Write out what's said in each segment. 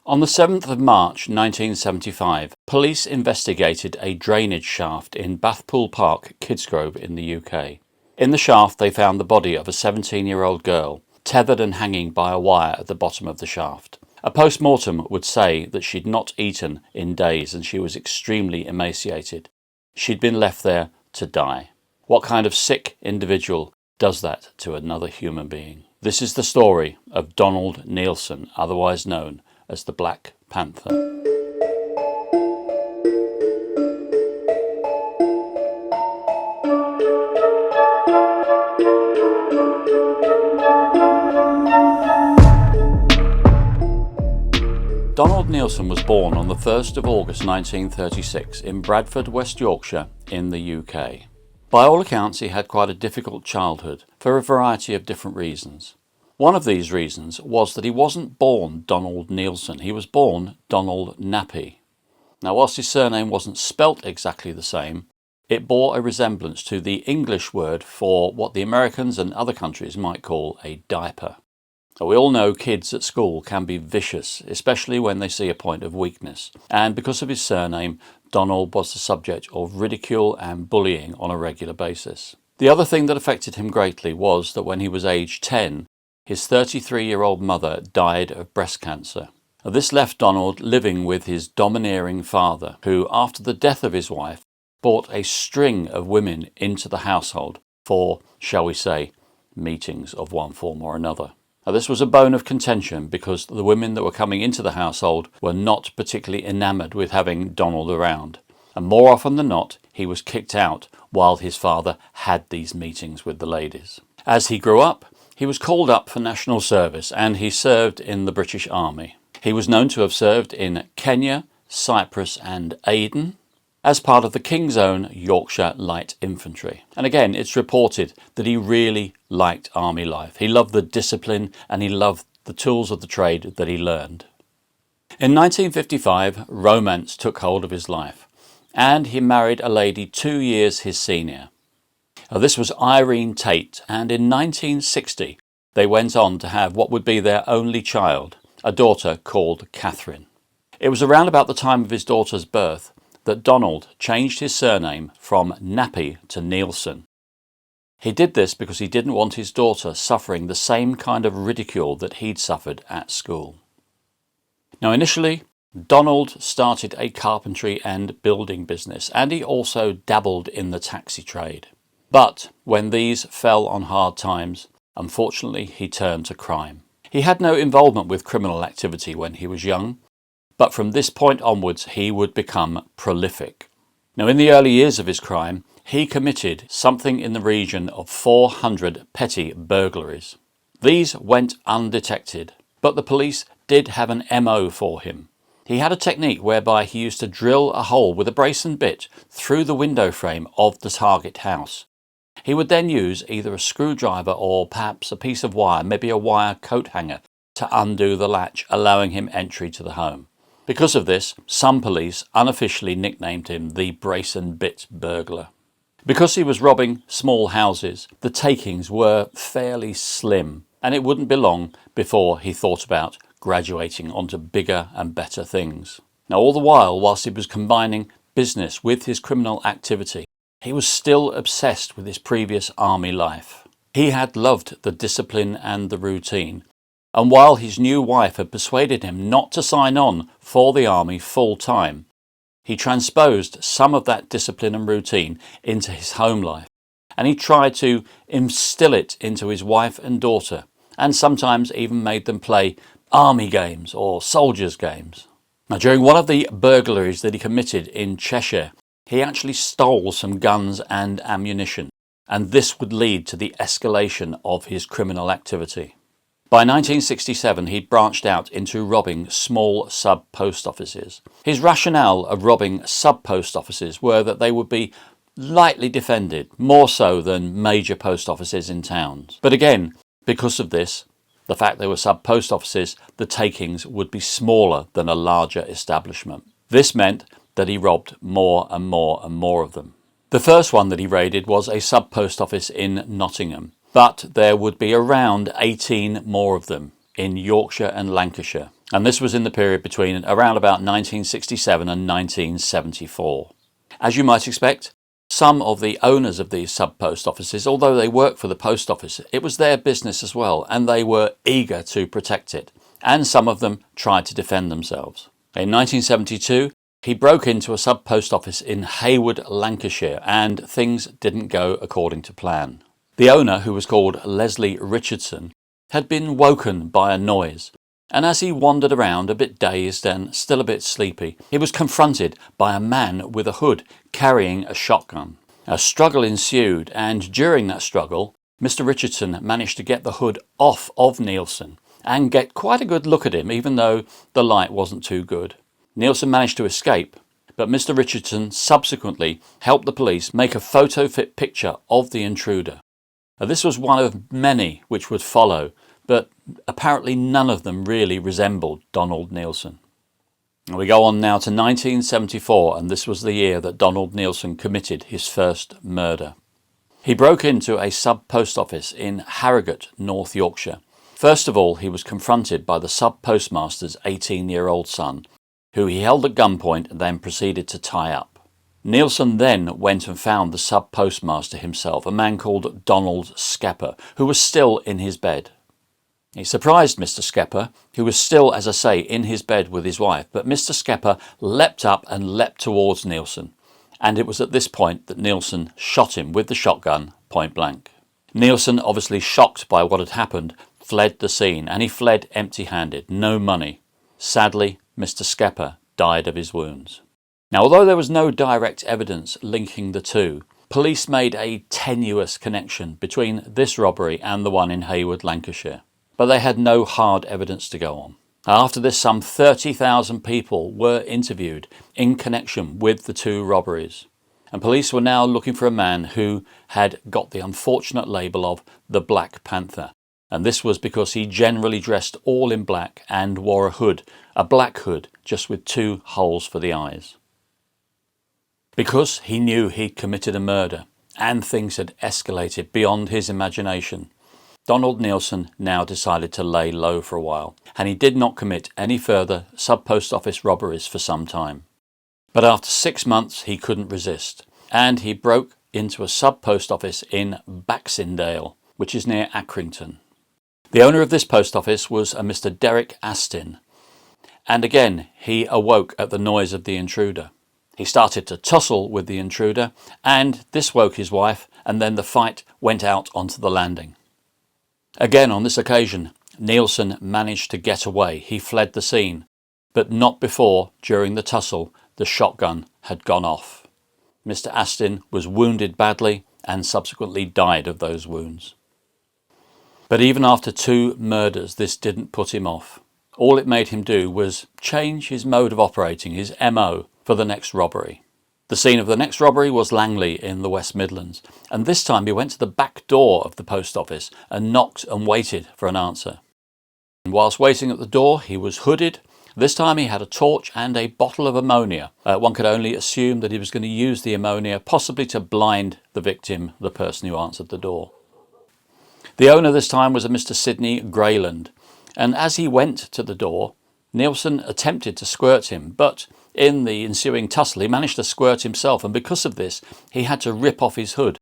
On the 7th of March 1975, police investigated a drainage shaft in Bathpool Park, Kidsgrove in the UK. In the shaft they found the body of a 17-year-old girl, tethered and hanging by a wire at the bottom of the shaft. A post-mortem would say that she'd not eaten in days and she was extremely emaciated. She'd been left there to die. What kind of sick individual does that to another human being? This is the story of Donald Neilson, otherwise known as the Black Panther. Donald Neilson was born on the 1st of August 1936 in Bradford, West Yorkshire in the UK. By all accounts he had quite a difficult childhood for a variety of different reasons. One of these reasons was that he wasn't born Donald Neilson, he was born Donald Nappy. Now whilst his surname wasn't spelt exactly the same, it bore a resemblance to the English word for what the Americans and other countries might call a diaper. We all know kids at school can be vicious, especially when they see a point of weakness, and because of his surname, Donald was the subject of ridicule and bullying on a regular basis. The other thing that affected him greatly was that when he was aged 10, his 33-year-old mother died of breast cancer. This left Donald living with his domineering father, who, after the death of his wife, brought a string of women into the household for, shall we say, meetings of one form or another. Now, this was a bone of contention because the women that were coming into the household were not particularly enamoured with having Donald around. And more often than not, he was kicked out while his father had these meetings with the ladies. As he grew up, he was called up for national service and he served in the British Army. He was known to have served in Kenya, Cyprus and Aden as part of the King's Own Yorkshire Light Infantry. And again, it's reported that he really liked army life. He loved the discipline and he loved the tools of the trade that he learned. In 1955, romance took hold of his life and he married a lady 2 years his senior. Now, this was Irene Tate, and in 1960 they went on to have what would be their only child, a daughter called Catherine. It was around about the time of his daughter's birth that Donald changed his surname from Nappy to Neilson. He did this because he didn't want his daughter suffering the same kind of ridicule that he'd suffered at school. Now initially, Donald started a carpentry and building business, and he also dabbled in the taxi trade. But when these fell on hard times, unfortunately he turned to crime. He had no involvement with criminal activity when he was young, but from this point onwards he would become prolific. Now in the early years of his crime, he committed something in the region of 400 petty burglaries. These went undetected, but the police did have an MO for him. He had a technique whereby he used to drill a hole with a brace and bit through the window frame of the target house. He would then use either a screwdriver or perhaps a piece of wire, maybe a wire coat hanger, to undo the latch, allowing him entry to the home. Because of this, some police unofficially nicknamed him the brace and bit burglar. Because he was robbing small houses, the takings were fairly slim, and it wouldn't be long before he thought about graduating onto bigger and better things. Now all the while, whilst he was combining business with his criminal activity, he was still obsessed with his previous army life. He had loved the discipline and the routine, and while his new wife had persuaded him not to sign on for the army full time, he transposed some of that discipline and routine into his home life, and he tried to instill it into his wife and daughter, and sometimes even made them play army games or soldiers' games. Now, during one of the burglaries that he committed in Cheshire, he actually stole some guns and ammunition, and this would lead to the escalation of his criminal activity. By 1967, he'd branched out into robbing small sub-post offices. His rationale of robbing sub-post offices were that they would be lightly defended, more so than major post offices in towns. But again, because of this, the fact they were sub-post offices, the takings would be smaller than a larger establishment. This meant that he robbed more and more and more of them. The first one that he raided was a sub-post office in Nottingham, but there would be around 18 more of them in Yorkshire and Lancashire. And this was in the period between around about 1967 and 1974. As you might expect, some of the owners of these sub-post offices, although they worked for the post office, it was their business as well, and they were eager to protect it. And some of them tried to defend themselves. In 1972, he broke into a sub-post office in Hayward, Lancashire, and things didn't go according to plan. The owner, who was called Leslie Richardson, had been woken by a noise, and as he wandered around a bit dazed and still a bit sleepy, he was confronted by a man with a hood carrying a shotgun. A struggle ensued, and during that struggle, Mr. Richardson managed to get the hood off of Neilson and get quite a good look at him, even though the light wasn't too good. Neilson managed to escape, but Mr. Richardson subsequently helped the police make a photo-fit picture of the intruder. This was one of many which would follow, but apparently none of them really resembled Donald Neilson. We go on now to 1974, and this was the year that Donald Neilson committed his first murder. He broke into a sub-post office in Harrogate, North Yorkshire. First of all, he was confronted by the sub-postmaster's 18-year-old son, who he held at gunpoint and then proceeded to tie up. Neilson then went and found the sub-postmaster himself, a man called Donald Skepper, who was still in his bed. He surprised Mr. Skepper, who was still, as I say, in his bed with his wife, but Mr. Skepper leapt up and leapt towards Neilson, and it was at this point that Neilson shot him with the shotgun point blank. Neilson, obviously shocked by what had happened, fled the scene, and he fled empty-handed, no money. Sadly, Mr. Skepper died of his wounds. Now, although there was no direct evidence linking the two, police made a tenuous connection between this robbery and the one in Hayward, Lancashire. But they had no hard evidence to go on. After this, some 30,000 people were interviewed in connection with the two robberies. And police were now looking for a man who had got the unfortunate label of the Black Panther. And this was because he generally dressed all in black and wore a hood, a black hood, just with two holes for the eyes. Because he knew he'd committed a murder and things had escalated beyond his imagination, Donald Neilson now decided to lay low for a while, and he did not commit any further sub-post office robberies for some time. But after 6 months he couldn't resist, and he broke into a sub-post office in Baxendale, which is near Accrington. The owner of this post office was a Mr. Derek Astin, and again he awoke at the noise of the intruder. He started to tussle with the intruder, and this woke his wife, and then the fight went out onto the landing. Again, on this occasion, Neilson managed to get away. He fled the scene, but not before, during the tussle, the shotgun had gone off. Mr. Astin was wounded badly and subsequently died of those wounds. But even after 2 murders, this didn't put him off. All it made him do was change his mode of operating, his MO, for the next robbery. The scene of the next robbery was Langley in the West Midlands, and this time he went to the back door of the post office and knocked and waited for an answer. And whilst waiting at the door, he was hooded. This time he had a torch and a bottle of ammonia. One could only assume that he was going to use the ammonia, possibly to blind the victim, the person who answered the door. The owner this time was a Mr. Sidney Grayland, and as he went to the door, Neilson attempted to squirt him, but in the ensuing tussle he managed to squirt himself, and because of this he had to rip off his hood,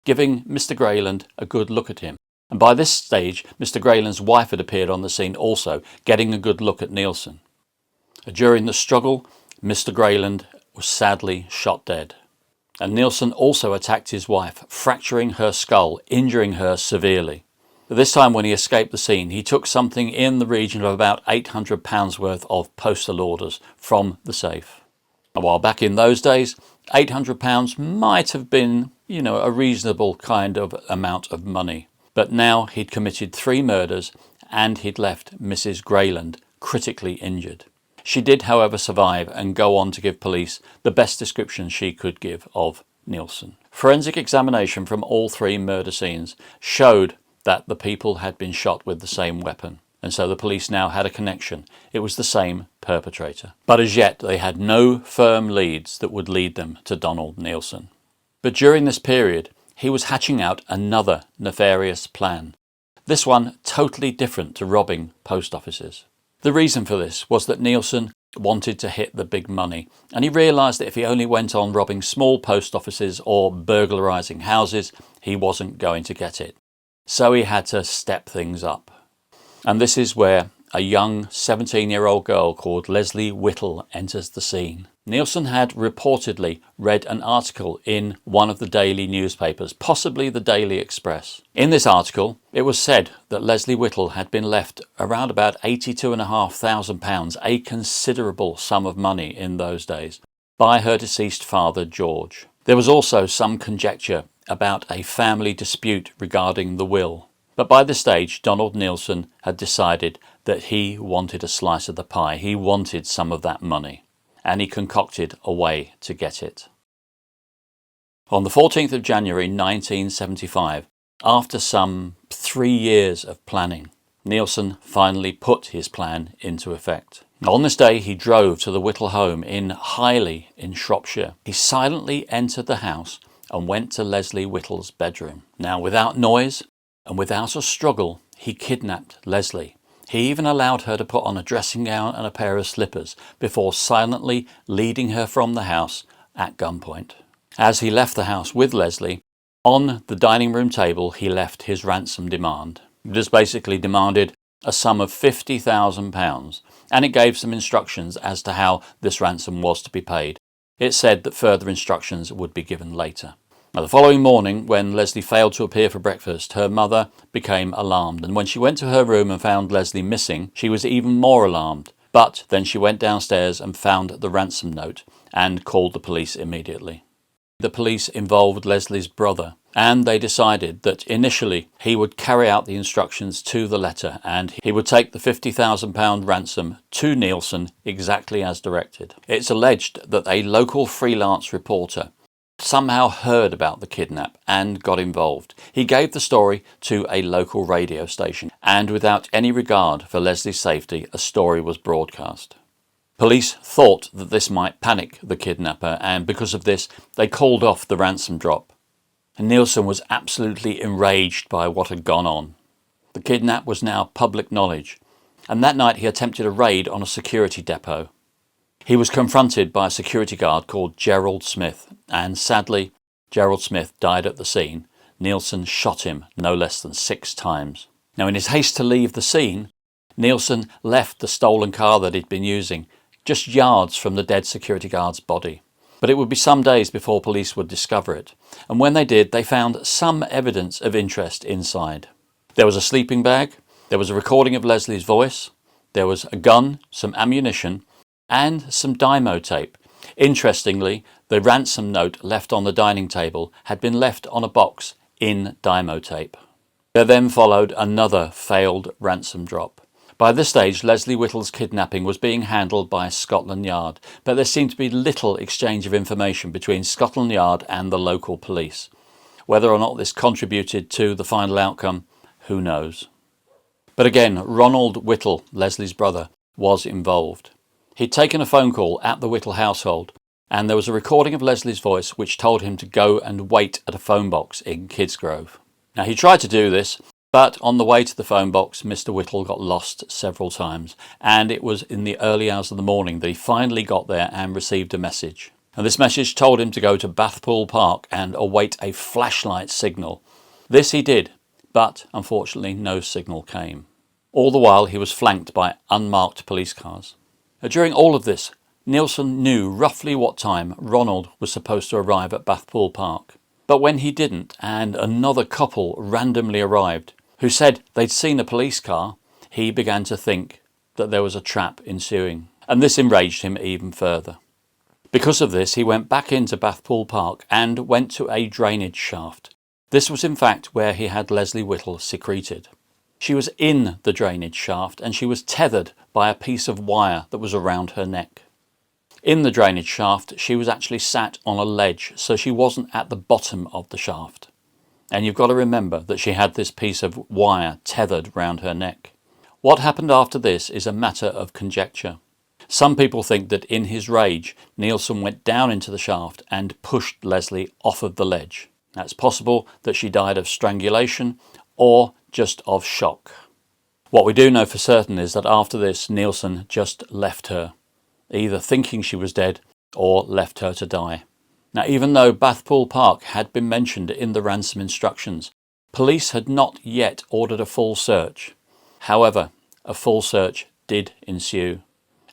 giving Mr. Grayland a good look at him. And by this stage Mr. Grayland's wife had appeared on the scene also, getting a good look at Neilson. During the struggle, Mr. Grayland was sadly shot dead, and Neilson also attacked his wife, fracturing her skull, injuring her severely. This time when he escaped the scene, he took something in the region of about £800 worth of postal orders from the safe. While back in those days, £800 might have been, a reasonable kind of amount of money. But now he'd committed 3 murders and he'd left Mrs. Grayland critically injured. She did, however, survive and go on to give police the best description she could give of Neilson. Forensic examination from all 3 murder scenes showed that the people had been shot with the same weapon, and so the police now had a connection. It was the same perpetrator. But as yet they had no firm leads that would lead them to Donald Neilson. But during this period he was hatching out another nefarious plan, this one totally different to robbing post offices. The reason for this was that Neilson wanted to hit the big money, and he realised that if he only went on robbing small post offices or burglarising houses, he wasn't going to get it. So he had to step things up. And this is where a young 17-year-old girl called Leslie Whittle enters the scene. Neilson had reportedly read an article in one of the daily newspapers, possibly the Daily Express. In this article, it was said that Leslie Whittle had been left around about £82,500, a considerable sum of money in those days, by her deceased father, George. There was also some conjecture about a family dispute regarding the will. But by this stage, Donald Neilson had decided that he wanted a slice of the pie. He wanted some of that money, and he concocted a way to get it. On the 14th of January 1975, after some 3 years of planning, Neilson finally put his plan into effect. On this day, he drove to the Whittle home in Highley in Shropshire. He silently entered the house and went to Leslie Whittle's bedroom. Now, without noise and without a struggle, he kidnapped Leslie. He even allowed her to put on a dressing gown and a pair of slippers before silently leading her from the house at gunpoint. As he left the house with Leslie, on the dining room table he left his ransom demand. It just basically demanded a sum of £50,000, and it gave some instructions as to how this ransom was to be paid. It said that further instructions would be given later. Now, the following morning, when Leslie failed to appear for breakfast, her mother became alarmed, and when she went to her room and found Leslie missing, she was even more alarmed. But then she went downstairs and found the ransom note and called the police immediately. The police involved Leslie's brother, and they decided that initially he would carry out the instructions to the letter, and he would take the £50,000 ransom to Neilson exactly as directed. It's alleged that a local freelance reporter somehow heard about the kidnap and got involved. He gave the story to a local radio station, and without any regard for Leslie's safety, a story was broadcast. Police thought that this might panic the kidnapper, and because of this, they called off the ransom drop. And Neilson was absolutely enraged by what had gone on. The kidnap was now public knowledge, and that night he attempted a raid on a security depot. He was confronted by a security guard called Gerald Smith, and sadly, Gerald Smith died at the scene. Neilson shot him no less than 6 times. Now, in his haste to leave the scene, Neilson left the stolen car that he'd been using just yards from the dead security guard's body. But it would be some days before police would discover it, and when they did, they found some evidence of interest inside. There was a sleeping bag, there was a recording of Leslie's voice, there was a gun, some ammunition, and some Dymo tape. Interestingly, the ransom note left on the dining table had been left on a box in Dymo tape. There then followed another failed ransom drop. By this stage, Leslie Whittle's kidnapping was being handled by Scotland Yard, but there seemed to be little exchange of information between Scotland Yard and the local police. Whether or not this contributed to the final outcome, who knows? But again, Ronald Whittle, Leslie's brother, was involved. He'd taken a phone call at the Whittle household, and there was a recording of Leslie's voice which told him to go and wait at a phone box in Kidsgrove. Now, he tried to do this, but on the way to the phone box, Mr. Whittle got lost several times, and it was in the early hours of the morning that he finally got there and received a message. And this message told him to go to Bathpool Park and await a flashlight signal. This he did, but unfortunately no signal came. All the while he was flanked by unmarked police cars. During all of this, Neilson knew roughly what time Ronald was supposed to arrive at Bathpool Park. But when he didn't, and another couple randomly arrived, who said they'd seen a police car, he began to think that there was a trap ensuing. And this enraged him even further. Because of this, he went back into Bathpool Park and went to a drainage shaft. This was in fact where he had Leslie Whittle secreted. She was in the drainage shaft, and she was tethered by a piece of wire that was around her neck. In the drainage shaft, she was actually sat on a ledge, so she wasn't at the bottom of the shaft. And you've got to remember that she had this piece of wire tethered round her neck. What happened after this is a matter of conjecture. Some people think that in his rage, Neilson went down into the shaft and pushed Leslie off of the ledge. Now, it's possible that she died of strangulation or just of shock. What we do know for certain is that after this, Neilson just left her, either thinking she was dead or left her to die. Now, even though Bathpool Park had been mentioned in the ransom instructions, police had not yet ordered a full search. However, a full search did ensue,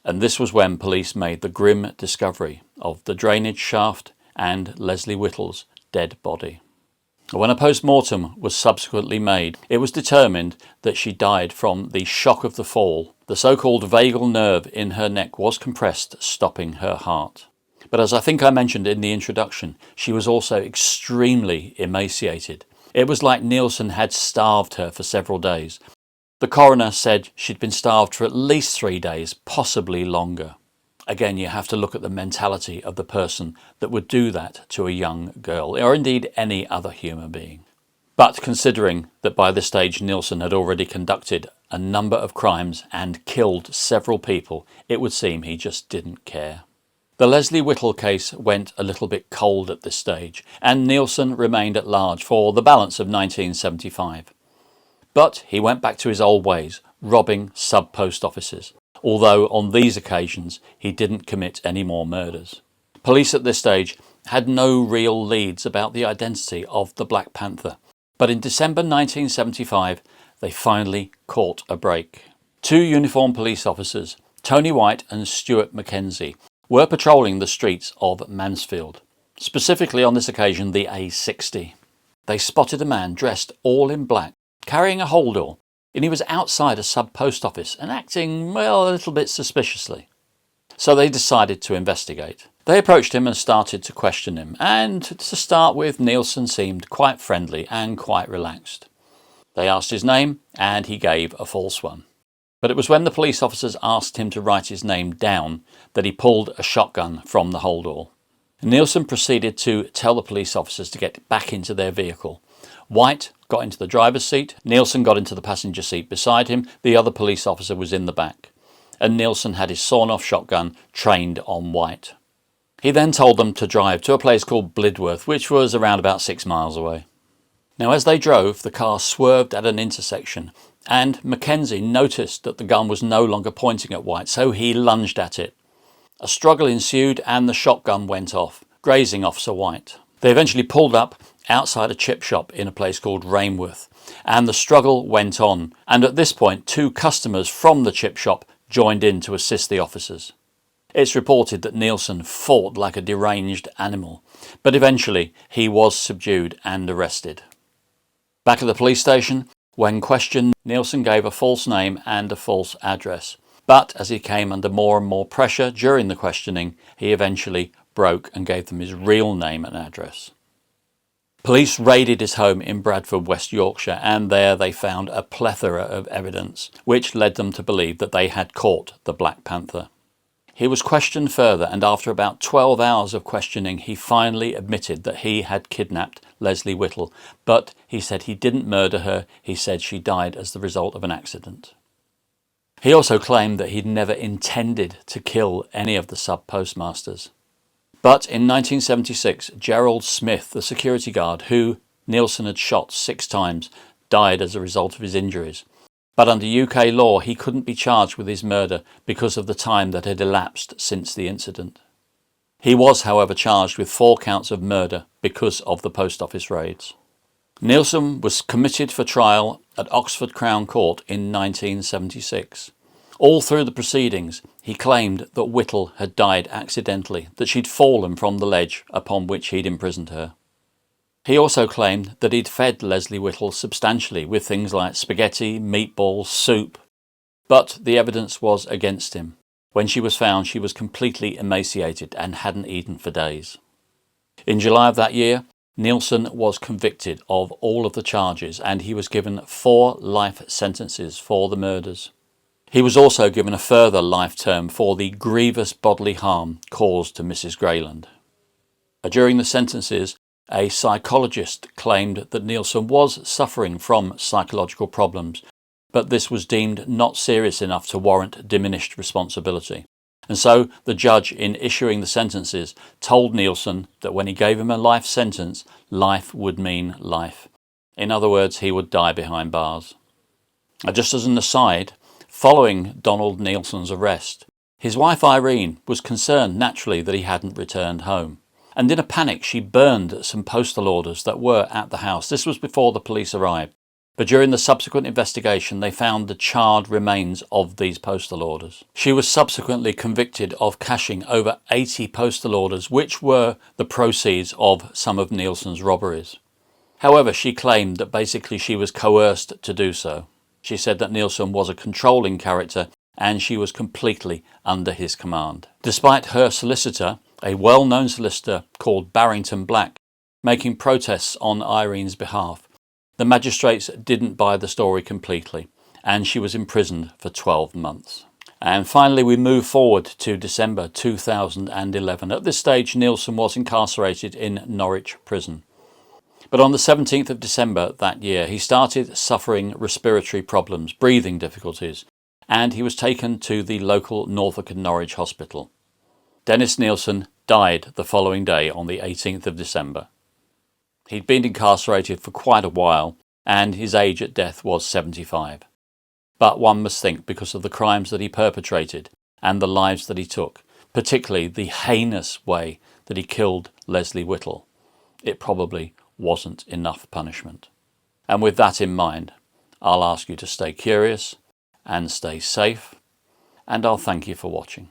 and this was when police made the grim discovery of the drainage shaft and Leslie Whittle's dead body. When a post-mortem was subsequently made, it was determined that she died from the shock of the fall. The so-called vagal nerve in her neck was compressed, stopping her heart. But as I think I mentioned in the introduction, she was also extremely emaciated. It was like Neilson had starved her for several days. The coroner said she'd been starved for at least 3 days, possibly longer. Again, you have to look at the mentality of the person that would do that to a young girl, or indeed any other human being. But considering that by this stage Neilson had already conducted a number of crimes and killed several people, it would seem he just didn't care. The Leslie Whittle case went a little bit cold at this stage, and Neilson remained at large for the balance of 1975. But he went back to his old ways, robbing sub-post offices, although on these occasions he didn't commit any more murders. Police at this stage had no real leads about the identity of the Black Panther, but in December 1975 they finally caught a break. 2 uniformed police officers, Tony White and Stuart Mackenzie, were patrolling the streets of Mansfield, specifically on this occasion the A60. They spotted a man dressed all in black, carrying a holdall, and he was outside a sub-post office and acting, well, a little bit suspiciously. So they decided to investigate. They approached him and started to question him, and to start with, Neilson seemed quite friendly and quite relaxed. They asked his name, and he gave a false one. But it was when the police officers asked him to write his name down that he pulled a shotgun from the holdall. Neilson proceeded to tell the police officers to get back into their vehicle. White got into the driver's seat, Neilson got into the passenger seat beside him, the other police officer was in the back, and Neilson had his sawn-off shotgun trained on White. He then told them to drive to a place called Blidworth, which was around about 6 miles away. Now as they drove, the car swerved at an intersection, and Mackenzie noticed that the gun was no longer pointing at White, so he lunged at it. A struggle ensued and the shotgun went off, grazing Officer White. They eventually pulled up outside a chip shop in a place called Rainworth, and the struggle went on, and at this point 2 customers from the chip shop joined in to assist the officers. It's reported that Neilson fought like a deranged animal, but eventually he was subdued and arrested. Back at the police station, when questioned, Neilson gave a false name and a false address, but as he came under more and more pressure during the questioning, he eventually broke and gave them his real name and address. Police raided his home in Bradford, West Yorkshire, and there they found a plethora of evidence, which led them to believe that they had caught the Black Panther. He was questioned further, and after about 12 hours of questioning, he finally admitted that he had kidnapped Leslie Whittle, but he said he didn't murder her, he said she died as the result of an accident. He also claimed that he'd never intended to kill any of the sub-postmasters. But in 1976, Gerald Smith, the security guard who Neilson had shot 6 times, died as a result of his injuries. But under UK law, he couldn't be charged with his murder because of the time that had elapsed since the incident. He was, however, charged with 4 counts of murder because of the post office raids. Neilson was committed for trial at Oxford Crown Court in 1976. All through the proceedings, he claimed that Whittle had died accidentally, that she'd fallen from the ledge upon which he'd imprisoned her. He also claimed that he'd fed Leslie Whittle substantially with things like spaghetti, meatballs, soup, but the evidence was against him. When she was found, she was completely emaciated and hadn't eaten for days. In July of that year, Neilson was convicted of all of the charges and he was given 4 life sentences for the murders. He was also given a further life term for the grievous bodily harm caused to Mrs. Grayland. During the sentences, a psychologist claimed that Neilson was suffering from psychological problems, but this was deemed not serious enough to warrant diminished responsibility. And so the judge, in issuing the sentences, told Neilson that when he gave him a life sentence, life would mean life. In other words, he would die behind bars. Just as an aside, following Donald Neilson's arrest, his wife Irene was concerned naturally that he hadn't returned home. And in a panic she burned some postal orders that were at the house. This was before the police arrived. But during the subsequent investigation they found the charred remains of these postal orders. She was subsequently convicted of cashing over 80 postal orders, which were the proceeds of some of Neilson's robberies. However, she claimed that basically she was coerced to do so. She said that Neilson was a controlling character and she was completely under his command. Despite her solicitor, a well-known solicitor called Barrington Black, making protests on Irene's behalf, the magistrates didn't buy the story completely and she was imprisoned for 12 months. And finally we move forward to December 2011. At this stage Neilson was incarcerated in Norwich prison. But on the 17th of December that year he started suffering respiratory problems, breathing difficulties, and he was taken to the local Norfolk and Norwich hospital. Dennis Neilson died the following day on the 18th of December. He'd been incarcerated for quite a while and his age at death was 75. But one must think, because of the crimes that he perpetrated and the lives that he took, particularly the heinous way that he killed Leslie Whittle, it probably wasn't enough punishment. And with that in mind, I'll ask you to stay curious and stay safe, and I'll thank you for watching.